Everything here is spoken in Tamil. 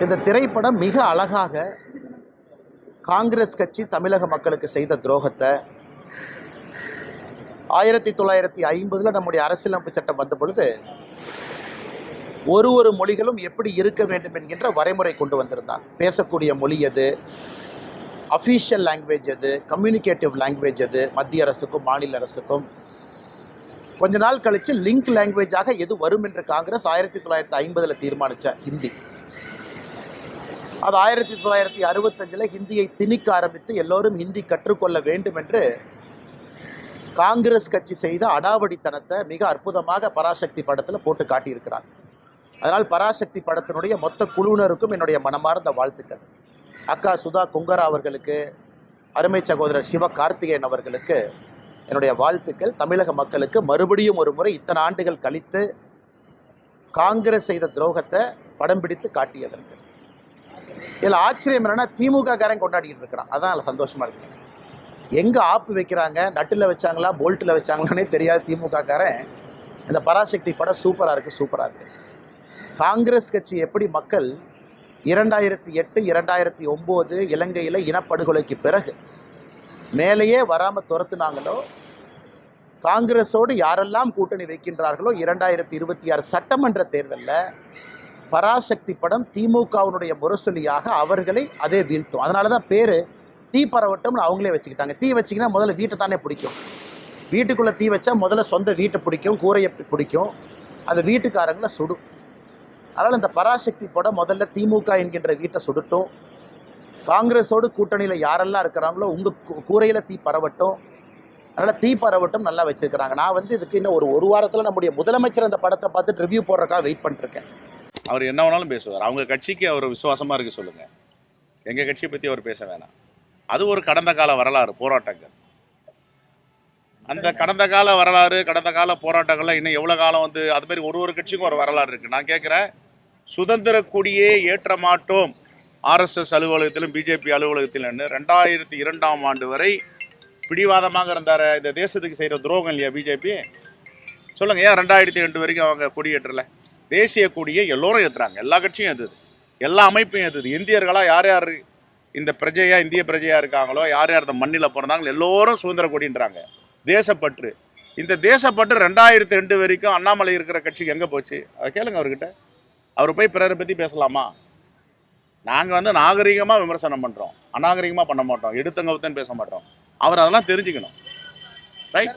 இந்த திரைப்படம் மிக அழகாக காங்கிரஸ் கட்சி தமிழக மக்களுக்கு செய்த துரோகத்தை 1950 நம்முடைய அரசியலமைப்பு சட்டம் வந்த பொழுது ஒரு மொழிகளும் எப்படி இருக்க வேண்டும் என்கின்ற வரைமுறை கொண்டு வந்திருந்தார். பேசக்கூடிய மொழி எது, அஃபீஷியல் லாங்குவேஜ் எது, கம்யூனிகேட்டிவ் லாங்குவேஜ் எது, மத்திய அரசுக்கும் மாநில அரசுக்கும். கொஞ்ச நாள் கழித்து லிங்க் லாங்குவேஜாக எது வரும் என்று காங்கிரஸ் 1950 தீர்மானித்த ஹிந்தி. அது 1965 ஹிந்தியை திணிக்க ஆரம்பித்து எல்லோரும் ஹிந்தி கற்றுக்கொள்ள வேண்டும் என்று காங்கிரஸ் கட்சி செய்த அடாவடித்தனத்தை மிக அற்புதமாக பராசக்தி படத்தில் போட்டு காட்டியிருக்கிறார். அதனால் பராசக்தி படத்தினுடைய மொத்த குழுவினருக்கும் என்னுடைய மனமார்ந்த வாழ்த்துக்கள். அக்கா சுதா குங்கரா அவர்களுக்கு, அருமை சகோதரர் சிவ கார்த்திகேயன் அவர்களுக்கு என்னுடைய வாழ்த்துக்கள். தமிழக மக்களுக்கு மறுபடியும் ஒரு முறை இத்தனை ஆண்டுகள் கழித்து காங்கிரஸ் செய்த துரோகத்தை படம் பிடித்து காட்டியதற்கு. இதில் ஆச்சரியம் என்னன்னா, திமுக காரன் கொண்டாடிட்டு இருக்கிறான். அதான் அதில் சந்தோஷமா இருக்கு. எங்கே ஆப்பு வைக்கிறாங்க, நட்டில் வச்சாங்களா போல்ட்டில் வச்சாங்களானே தெரியாது திமுக காரன். இந்த பராசக்தி படம் சூப்பராக இருக்குது. காங்கிரஸ் கட்சி எப்படி மக்கள் 2008 2009 இலங்கையில் இனப்படுகொலைக்கு பிறகு மேலேயே வராமல் துரத்துனாங்களோ, காங்கிரஸோடு யாரெல்லாம் கூட்டணி வைக்கின்றார்களோ 2026 சட்டமன்ற தேர்தலில் பராசக்தி படம் திமுகவினுடைய முரசொலியாக அவர்களை அதே வீழ்த்தும். அதனால தான் பேர் தீ பரவட்டம்னு அவங்களே வச்சுக்கிட்டாங்க. தீ வச்சிங்கன்னா முதல்ல வீட்டை தானே பிடிக்கும். வீட்டுக்குள்ளே தீ வச்சா முதல்ல சொந்த வீட்டை பிடிக்கும், கூரையை பிடிக்கும், அந்த வீட்டுக்காரங்களை சுடும். அதனால் இந்த பராசக்தி படம் முதல்ல திமுக என்கின்ற வீட்டை சுடட்டும். காங்கிரஸோடு கூட்டணியில் யாரெல்லாம் இருக்கிறாங்களோ உங்கள் கூரையில் தீ பரவட்டும். அதனால் தீ பரவட்டும் நல்லா வச்சுருக்கிறாங்க. நான் இதுக்கு இன்னும் ஒரு வாரத்தில் நம்முடைய முதலமைச்சர் அந்த படத்தை பார்த்துட்டு ரிவ்யூ போடுறக்காக வெயிட் பண்ணிருக்கேன். அவர் என்ன வேணாலும் பேசுவார். அவங்க கட்சிக்கு அவர் விசுவாசமாக இருக்க சொல்லுங்கள். எங்கள் கட்சியை பற்றி அவர் பேச வேணாம். அது ஒரு கடந்த கால வரலாறு, போராட்டங்கள். அந்த கடந்த கால வரலாறு, கடந்த கால போராட்டங்கள்லாம் இன்னும் எவ்வளோ காலம் அது மாதிரி ஒரு கட்சிக்கும் ஒரு வரலாறு இருக்குது. நான் கேட்குறேன், சுதந்திர கொடியே ஏற்ற மாட்டோம் ஆர்எஸ்எஸ் அலுவலகத்திலும் பிஜேபி அலுவலகத்திலும் 2002ஆம் ஆண்டு வரை பிடிவாதமாக இருந்தார். இந்த தேசத்துக்கு செய்கிற துரோகம் இல்லையா பிஜேபி? சொல்லுங்கள், ஏன் 2002 வரைக்கும் அவங்க கொடி ஏற்றலை? தேசிய கொடியை எல்லோரும் ஏற்றுறாங்க, எல்லா கட்சியும் ஏற்றுது, எல்லா அமைப்பையும் ஏற்றுது. இந்தியர்களாக யார் யார் இந்த பிரஜையாக இந்திய பிரஜையாக இருக்காங்களோ, யார் யார் இந்த மண்ணில் பிறந்தாங்களோ எல்லோரும் சுதந்திர கொடின்றாங்க. தேசப்பற்று, இந்த தேசப்பற்று 2002 வரைக்கும் அண்ணாமலை இருக்கிற கட்சிக்கு எங்கே போச்சு? அதை கேளுங்க அவர்கிட்ட. அவர் போய் பிறரை பற்றி பேசலாமா? நாங்கள் நாகரிகமாக விமர்சனம் பண்ணுறோம், அநாகரிகமாக பண்ண மாட்டோம், எடுத்தங்கவுத்தன்னு பேச மாட்டோம். அவர் அதெல்லாம் தெரிஞ்சுக்கணும். ரைட்?